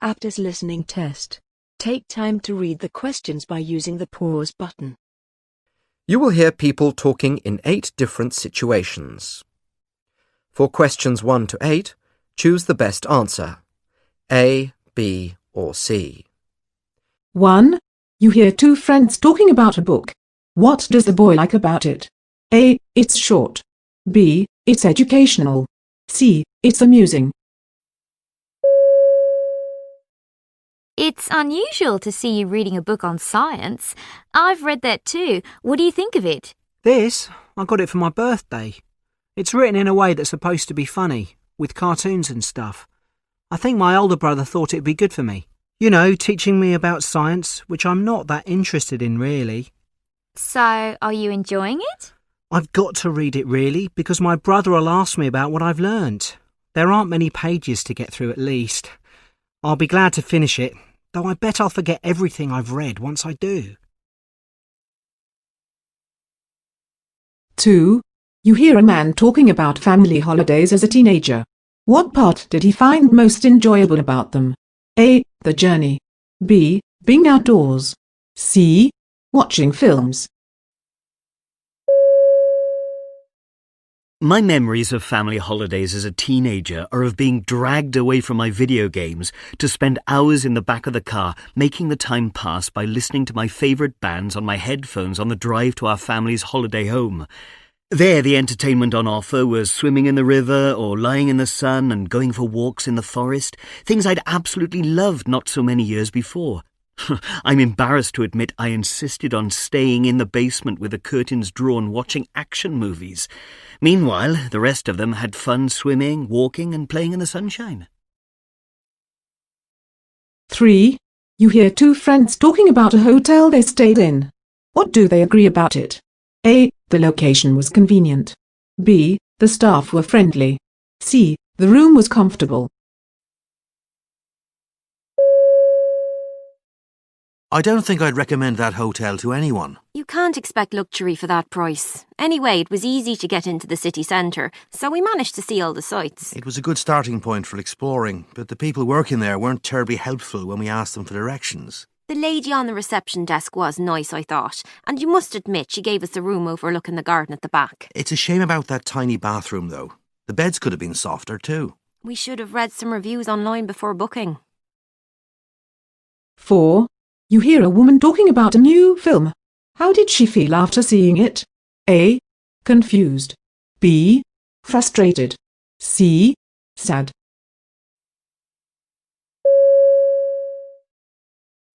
After listening test, take time to read the questions by using the pause button. You will hear people talking in 8 different situations. For questions 1 to 8, choose the best answer, A, B, or C. 1. You hear 2 friends talking about a book. What does the boy like about it? A. It's short. B. It's educational. C. It's amusing. It's unusual to see you reading a book on science. I've read that too. What do you think of it? This? I got it for my birthday. It's written in a way that's supposed to be funny, with cartoons and stuff. I think my older brother thought it'd be good for me. You know, teaching me about science, which I'm not that interested in really. So, are you enjoying it? I've got to read it really, because my brother will ask me about what I've learnt. There aren't many pages to get through at least. I'll be glad to finish it, though I bet I'll forget everything I've read once I do. 2. You hear a man talking about family holidays as a teenager. What part did he find most enjoyable about them? A. The journey. B. Being outdoors. C. Watching films. My memories of family holidays as a teenager are of being dragged away from my video games to spend hours in the back of the car making the time pass by listening to my favourite bands on my headphones on the drive to our family's holiday home. There, the entertainment on offer was swimming in the river or lying in the sun and going for walks in the forest, things I'd absolutely loved not so many years before. I'm embarrassed to admit I insisted on staying in the basement with the curtains drawn watching action movies. Meanwhile, the rest of them had fun swimming, walking and playing in the sunshine. 3. You hear 2 friends talking about a hotel they stayed in. What do they agree about it? A. The location was convenient. B. The staff were friendly. C. The room was comfortable. I don't think I'd recommend that hotel to anyone. You can't expect luxury for that price. Anyway, it was easy to get into the city centre, so we managed to see all the sights. It was a good starting point for exploring, but the people working there weren't terribly helpful when we asked them for directions. The lady on the reception desk was nice, I thought, and you must admit she gave us a room overlooking the garden at the back. It's a shame about that tiny bathroom, though. The beds could have been softer, too. We should have read some reviews online before booking. 4. You hear a woman talking about a new film. How did she feel after seeing it? A. Confused. B. Frustrated. C. Sad.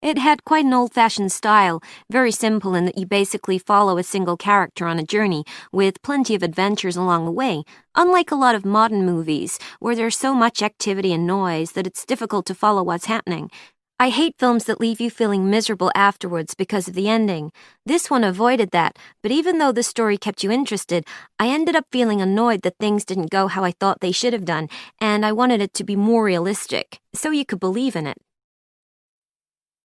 It had quite an old-fashioned style, very simple in that you basically follow a single character on a journey, with plenty of adventures along the way, unlike a lot of modern movies, where there's so much activity and noise that it's difficult to follow what's happening. I hate films that leave you feeling miserable afterwards because of the ending. This one avoided that, but even though the story kept you interested, I ended up feeling annoyed that things didn't go how I thought they should have done, and I wanted it to be more realistic, so you could believe in it.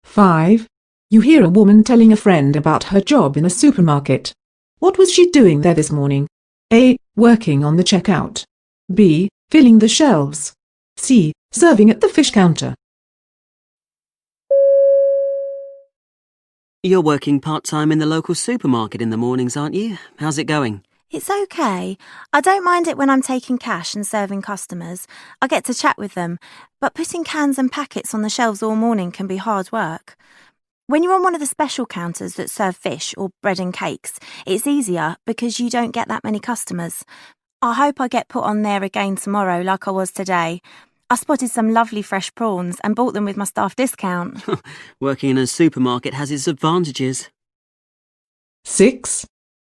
5. You hear a woman telling a friend about her job in a supermarket. What was she doing there this morning? A. Working on the checkout. B. Filling the shelves. C. Serving at the fish counter. You're working part-time in the local supermarket in the mornings, aren't you? How's it going? It's okay. I don't mind it when I'm taking cash and serving customers. I get to chat with them, but putting cans and packets on the shelves all morning can be hard work. When you're on one of the special counters that serve fish or bread and cakes, it's easier because you don't get that many customers. I hope I get put on there again tomorrow like I was today. I spotted some lovely fresh prawns and bought them with my staff discount. Working in a supermarket has its advantages. 6.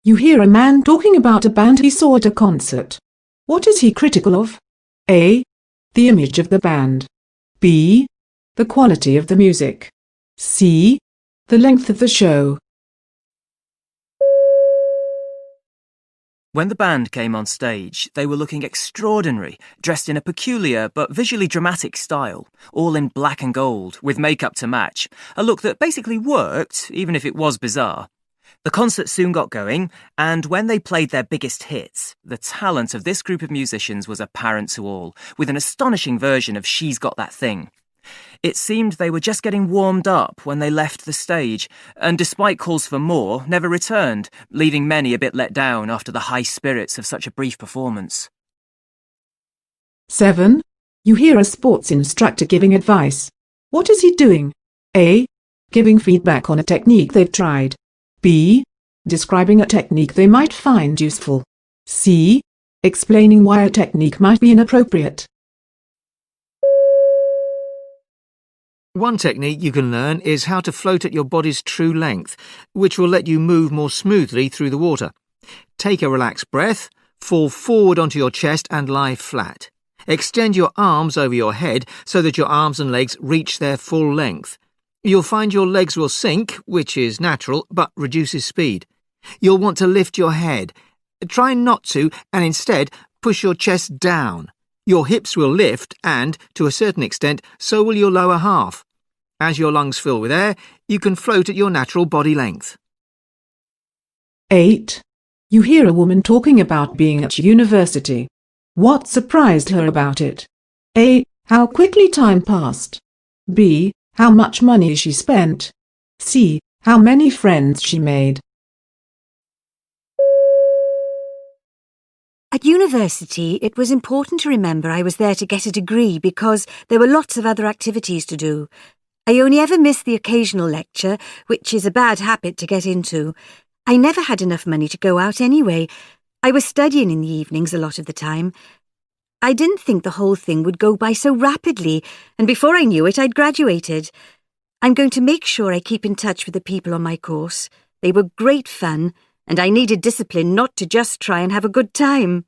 You hear a man talking about a band he saw at a concert. What is he critical of? A. The image of the band. B. The quality of the music. C. The length of the show. When the band came on stage, they were looking extraordinary, dressed in a peculiar but visually dramatic style, all in black and gold, with makeup to match, a look that basically worked, even if it was bizarre. The concert soon got going, and when they played their biggest hits, the talent of this group of musicians was apparent to all, with an astonishing version of She's Got That Thing. It seemed they were just getting warmed up when they left the stage, and despite calls for more, never returned, leaving many a bit let down after the high spirits of such a brief performance. 7. You hear a sports instructor giving advice. What is he doing? A. Giving feedback on a technique they've tried. B. Describing a technique they might find useful. C. Explaining why a technique might be inappropriate. One technique you can learn is how to float at your body's true length, which will let you move more smoothly through the water. Take a relaxed breath, fall forward onto your chest and lie flat. Extend your arms over your head so that your arms and legs reach their full length. You'll find your legs will sink, which is natural, but reduces speed. You'll want to lift your head. Try not to, and instead push your chest down. Your hips will lift and, to a certain extent, so will your lower half. As your lungs fill with air, you can float at your natural body length. 8. You hear a woman talking about being at university. What surprised her about it? A. How quickly time passed. B. How much money she spent. C. How many friends she made. At university, it was important to remember I was there to get a degree because there were lots of other activities to do. I only ever missed the occasional lecture, which is a bad habit to get into. I never had enough money to go out anyway. I was studying in the evenings a lot of the time. I didn't think the whole thing would go by so rapidly, and before I knew it, I'd graduated. I'm going to make sure I keep in touch with the people on my course. They were great fun, and I needed discipline not to just try and have a good time.